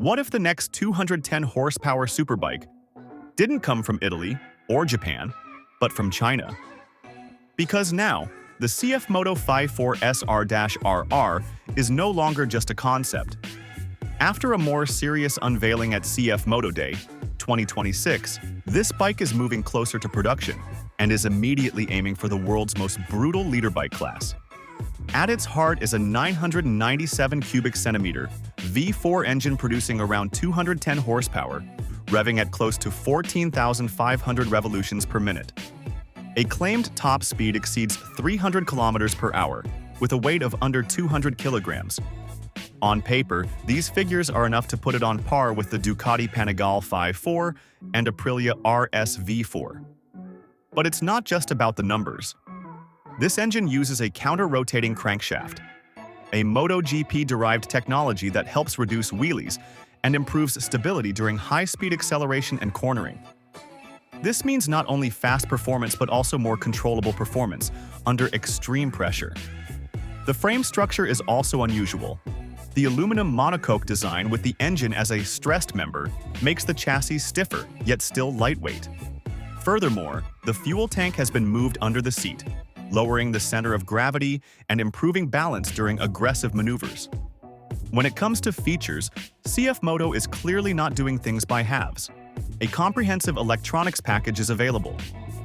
What if the next 210 horsepower superbike didn't come from Italy or Japan, but from China? Because now, the CFMoto V4SR-RR is no longer just a concept. After a more serious unveiling at CFMoto Day 2026, this bike is moving closer to production and is immediately aiming for the world's most brutal leader bike class. At its heart is a 997 cubic centimeter V4 engine producing around 210 horsepower, revving at close to 14,500 revolutions per minute. A claimed top speed exceeds 300 kilometers per hour, with a weight of under 200 kilograms. On paper, these figures are enough to put it on par with the Ducati Panigale V4 and Aprilia RS V4. But it's not just about the numbers. This engine uses a counter-rotating crankshaft, a MotoGP-derived technology that helps reduce wheelies and improves stability during high-speed acceleration and cornering. This means not only fast performance but also more controllable performance under extreme pressure. The frame structure is also unusual. The aluminum monocoque design with the engine as a stressed member makes the chassis stiffer, yet still lightweight. Furthermore, the fuel tank has been moved under the seat, lowering the center of gravity and improving balance during aggressive maneuvers. When it comes to features, CFMoto is clearly not doing things by halves. A comprehensive electronics package is available: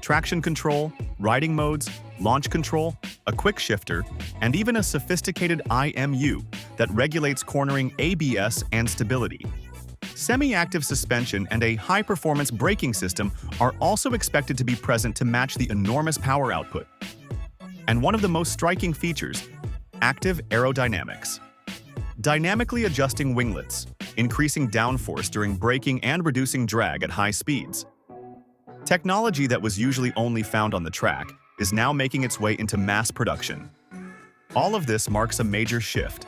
traction control, riding modes, launch control, a quick shifter, and even a sophisticated IMU that regulates cornering, ABS, and stability. Semi-active suspension and a high-performance braking system are also expected to be present to match the enormous power output. And one of the most striking features: active aerodynamics. Dynamically adjusting winglets, increasing downforce during braking and reducing drag at high speeds. Technology that was usually only found on the track is now making its way into mass production. All of this marks a major shift.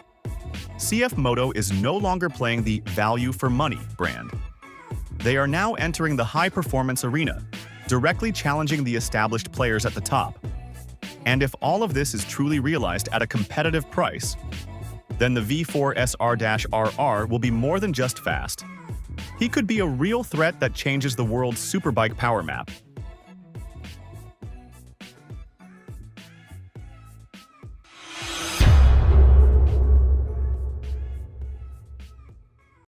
CFMoto is no longer playing the value for money brand. They are now entering the high-performance arena, directly challenging the established players at the top. And if all of this is truly realized at a competitive price, then the V4SR-RR will be more than just fast. He could be a real threat that changes the world's superbike power map.